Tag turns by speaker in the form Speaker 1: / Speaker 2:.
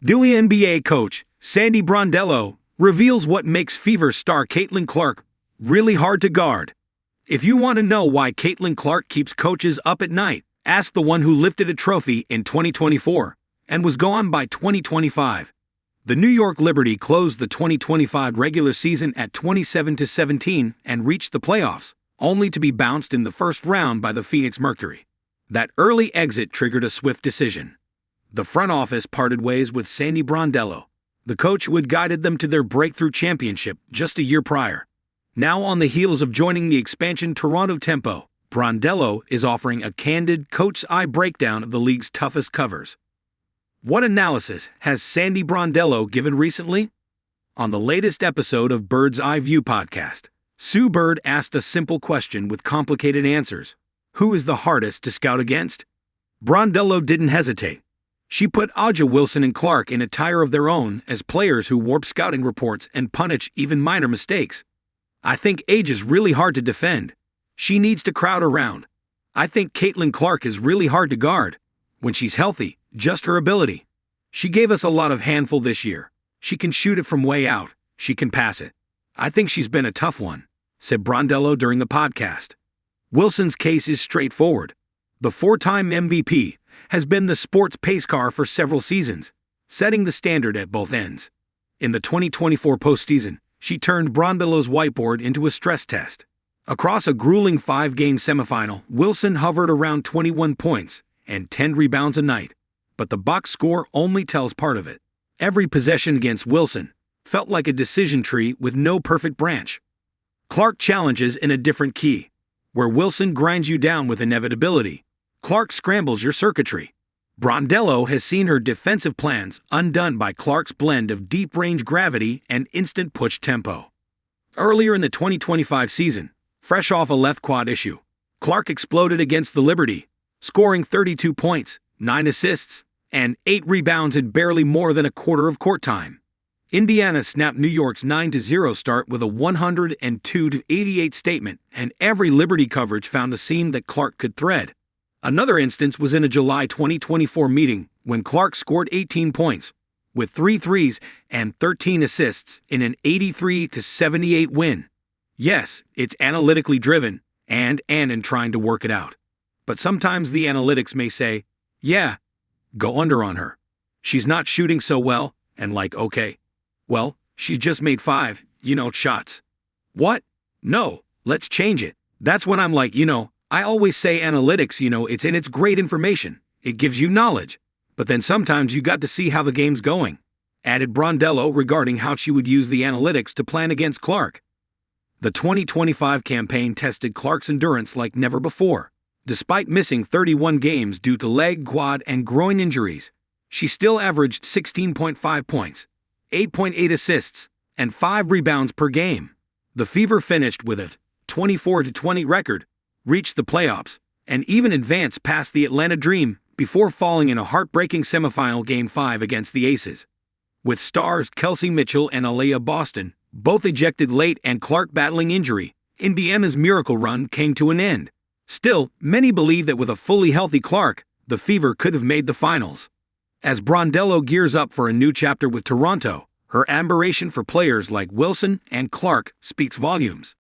Speaker 1: WNBA coach Sandy Brondello reveals what makes Fever star Caitlin Clark really hard to guard. If you want to know why Caitlin Clark keeps coaches up at night, ask the one who lifted a trophy in 2024 and was gone by 2025. The New York Liberty closed the 2025 regular season at 27-17 and reached the playoffs, only to be bounced in the first round by the Phoenix Mercury. That early exit triggered a swift decision. The front office parted ways with Sandy Brondello, the coach who had guided them to their breakthrough championship just a year prior. Now on the heels of joining the expansion Toronto Tempo, Brondello is offering a candid coach's eye breakdown of the league's toughest covers. What analysis has Sandy Brondello given recently? On the latest episode of Bird's Eye View podcast, Sue Bird asked a simple question with complicated answers. Who is the hardest to scout against? Brondello didn't hesitate. She put A'ja Wilson and Clark in a tire of their own as players who warp scouting reports and punish even minor mistakes. I think A'ja is really hard to defend. She needs to crowd around. I think Caitlin Clark is really hard to guard. When she's healthy, just her ability. She gave us a lot of handful this year. She can shoot it from way out. She can pass it. I think she's been a tough one, said Brondello during the podcast. Wilson's case is straightforward. The four-time MVP has been the sports pace car for several seasons, setting the standard at both ends. In the 2024 postseason, she turned Brondello's whiteboard into a stress test. Across a grueling 5-game semifinal, Wilson hovered around 21 points and 10 rebounds a night. But the box score only tells part of it. Every possession against Wilson felt like a decision tree with no perfect branch. Clark challenges in a different key. Where Wilson grinds you down with inevitability, Clark scrambles your circuitry. Brondello has seen her defensive plans undone by Clark's blend of deep-range gravity and instant push tempo. Earlier in the 2025 season, fresh off a left quad issue, Clark exploded against the Liberty, scoring 32 points, 9 assists, and 8 rebounds in barely more than a quarter of court time. Indiana snapped New York's 9-0 start with a 102-88 statement, and every Liberty coverage found a seam that Clark could thread. Another instance was in a July 2024 meeting when Clark scored 18 points, with 3 threes and 13 assists in an 83-78 win. Yes, it's analytically driven and in trying to work it out. But sometimes the analytics may say, yeah, go under on her. She's not shooting so well, and like, okay. Well, she just made 5, shots. What? No, let's change it. That's when I'm like, I always say analytics, it's great information. It gives you knowledge. But then sometimes you got to see how the game's going, added Brondello regarding how she would use the analytics to plan against Clark. The 2025 campaign tested Clark's endurance like never before. Despite missing 31 games due to leg, quad, and groin injuries, she still averaged 16.5 points, 8.8 assists, and 5 rebounds per game. The Fever finished with a 24-20 record, reached the playoffs, and even advanced past the Atlanta Dream before falling in a heartbreaking semifinal Game 5 against the Aces. With stars Kelsey Mitchell and Aliyah Boston both ejected late and Clark battling injury, Indiana's miracle run came to an end. Still, many believe that with a fully healthy Clark, the Fever could have made the finals. As Brondello gears up for a new chapter with Toronto, her admiration for players like Wilson and Clark speaks volumes.